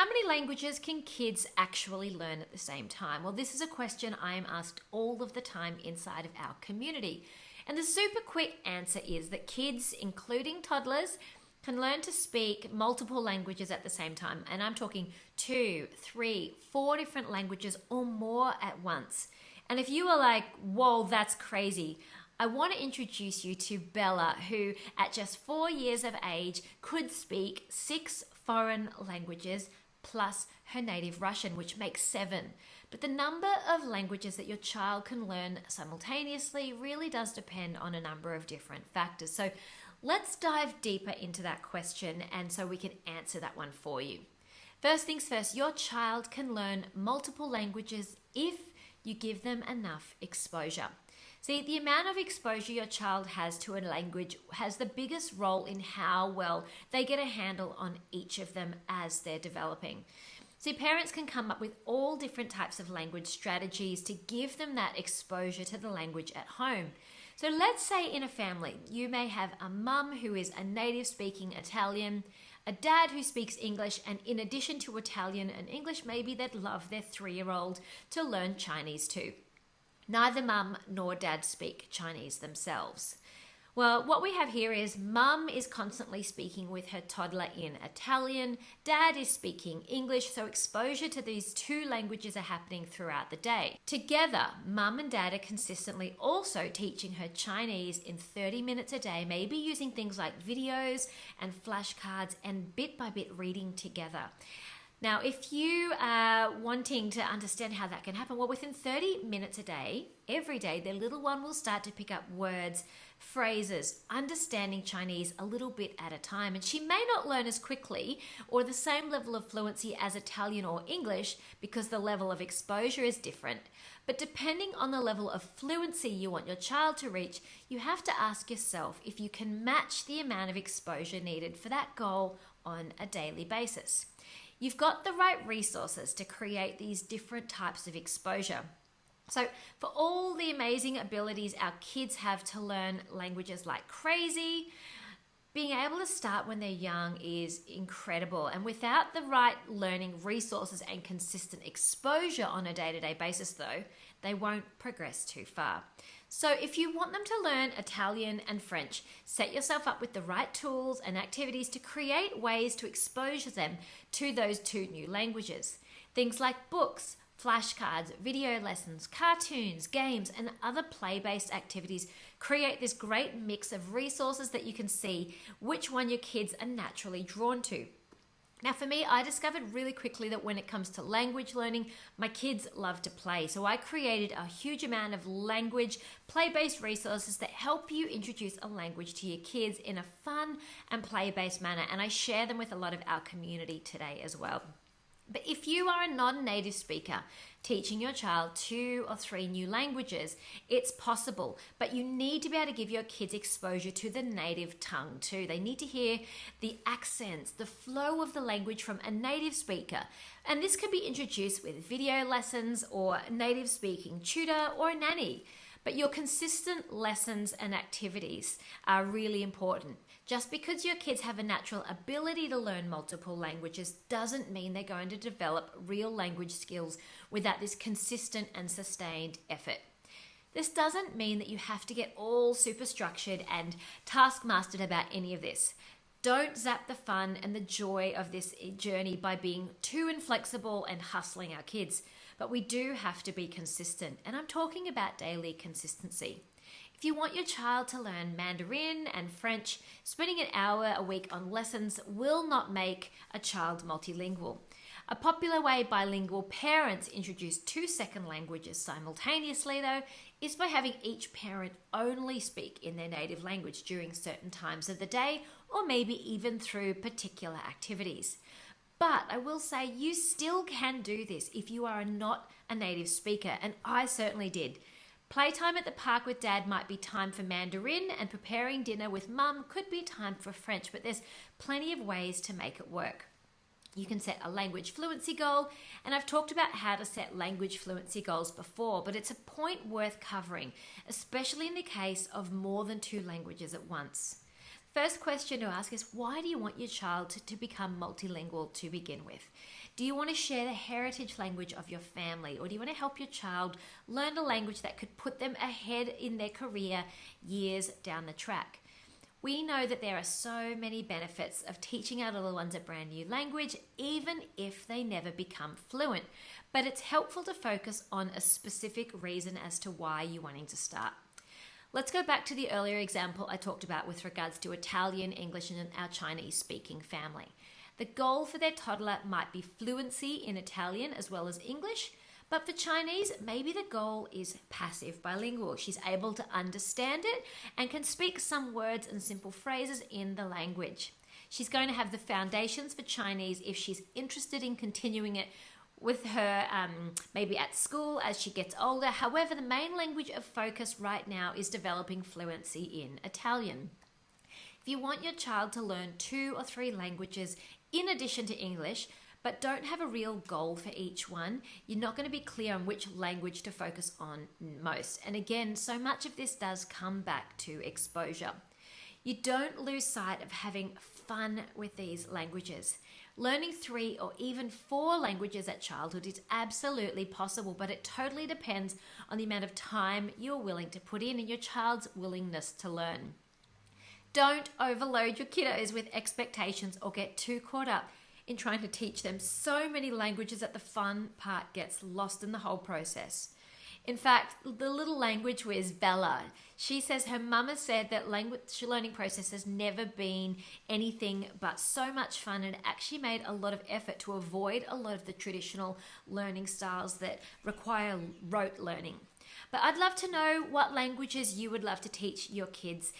how many languages can kids actually learn at the same time? Well, this is a question I am asked all of the time inside of our community. And the super quick answer is that kids, including toddlers, can learn to speak multiple languages at the same time. And I'm talking 2, 3, 4 different languages or more at once. And if you are like, whoa, that's crazy, I want to introduce you to Bella, who at just 4 years of age could speak 6 foreign languages plus her native Russian, which makes 7. But the number of languages that your child can learn simultaneously really does depend on a number of different factors. So let's dive deeper into that question and so we can answer that one for you. First things first, your child can learn multiple languages if you give them enough exposure. See, the amount of exposure your child has to a language has the biggest role in how well they get a handle on each of them as they're developing. See, parents can come up with all different types of language strategies to give them that exposure to the language at home. So let's say in a family, you may have a mum who is a native speaking Italian, a dad who speaks English, and in addition to Italian and English, maybe they'd love their 3-year-old to learn Chinese too. Neither mum nor dad speak Chinese themselves. Well, what we have here is mum is constantly speaking with her toddler in Italian, dad is speaking English, so exposure to these 2 languages are happening throughout the day. Together, mum and dad are consistently also teaching her Chinese in 30 minutes a day, maybe using things like videos and flashcards and bit by bit reading together. Now, if you are wanting to understand how that can happen, well, within 30 minutes a day, every day, the little one will start to pick up words, phrases, understanding Chinese a little bit at a time. And she may not learn as quickly or the same level of fluency as Italian or English because the level of exposure is different. But depending on the level of fluency you want your child to reach, you have to ask yourself if you can match the amount of exposure needed for that goal on a daily basis. You've got the right resources to create these different types of exposure. So for all the amazing abilities our kids have to learn languages like crazy, being able to start when they're young is incredible. And without the right learning resources and consistent exposure on a day-to-day basis though, they won't progress too far. So if you want them to learn Italian and French, set yourself up with the right tools and activities to create ways to expose them to those 2 new languages. Things like books, flashcards, video lessons, cartoons, games, and other play-based activities create this great mix of resources that you can see which one your kids are naturally drawn to. Now for me, I discovered really quickly that when it comes to language learning, my kids love to play. So I created a huge amount of language play-based resources that help you introduce a language to your kids in a fun and play-based manner. And I share them with a lot of our community today as well. But if you are a non-native speaker teaching your child 2 or 3 new languages, it's possible, but you need to be able to give your kids exposure to the native tongue too. They need to hear the accents, the flow of the language from a native speaker. And this can be introduced with video lessons or a native speaking tutor or a nanny. But your consistent lessons and activities are really important. Just because your kids have a natural ability to learn multiple languages doesn't mean they're going to develop real language skills without this consistent and sustained effort. This doesn't mean that you have to get all super structured and taskmastered about any of this. Don't zap the fun and the joy of this journey by being too inflexible and hustling our kids. But we do have to be consistent, and I'm talking about daily consistency. If you want your child to learn Mandarin and French, spending an hour a week on lessons will not make a child multilingual. A popular way bilingual parents introduce 2 second languages simultaneously, though, is by having each parent only speak in their native language during certain times of the day, or maybe even through particular activities. But I will say you still can do this if you are not a native speaker, and I certainly did. Playtime at the park with dad might be time for Mandarin, and preparing dinner with mum could be time for French, but there's plenty of ways to make it work. You can set a language fluency goal, and I've talked about how to set language fluency goals before, but it's a point worth covering, especially in the case of more than 2 languages at once. First question to ask is, why do you want your child to become multilingual to begin with? Do you want to share the heritage language of your family, or do you want to help your child learn a language that could put them ahead in their career years down the track? We know that there are so many benefits of teaching our little ones a brand new language, even if they never become fluent. But it's helpful to focus on a specific reason as to why you're wanting to start. Let's go back to the earlier example I talked about with regards to Italian, English, and our Chinese-speaking family. The goal for their toddler might be fluency in Italian as well as English, but for Chinese, maybe the goal is passive bilingual. She's able to understand it and can speak some words and simple phrases in the language. She's going to have the foundations for Chinese if she's interested in continuing it with her maybe at school as she gets older. However, the main language of focus right now is developing fluency in Italian. If you want your child to learn 2 or 3 languages in addition to English, but don't have a real goal for each one, you're not going to be clear on which language to focus on most. And again, so much of this does come back to exposure. You don't lose sight of having fun with these languages. Learning 3 or even 4 languages at childhood is absolutely possible, but it totally depends on the amount of time you're willing to put in and your child's willingness to learn. Don't overload your kiddos with expectations or get too caught up in trying to teach them so many languages that the fun part gets lost in the whole process. In fact, the little language whiz Bella, she says her mama said that language learning process has never been anything but so much fun, and actually made a lot of effort to avoid a lot of the traditional learning styles that require rote learning. But I'd love to know what languages you would love to teach your kids.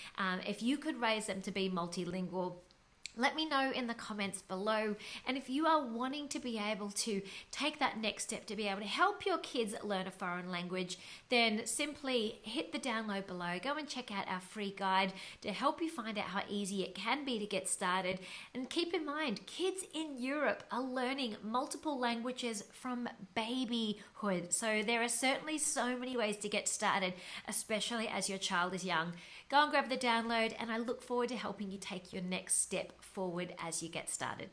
If you could raise them to be multilingual, let me know in the comments below. And if you are wanting to be able to take that next step to be able to help your kids learn a foreign language, then simply hit the download below. Go and check out our free guide to help you find out how easy it can be to get started. And keep in mind, kids in Europe are learning multiple languages from babyhood. So there are certainly so many ways to get started, especially as your child is young. Go and grab the download, and I look forward to helping you take your next step forward as you get started.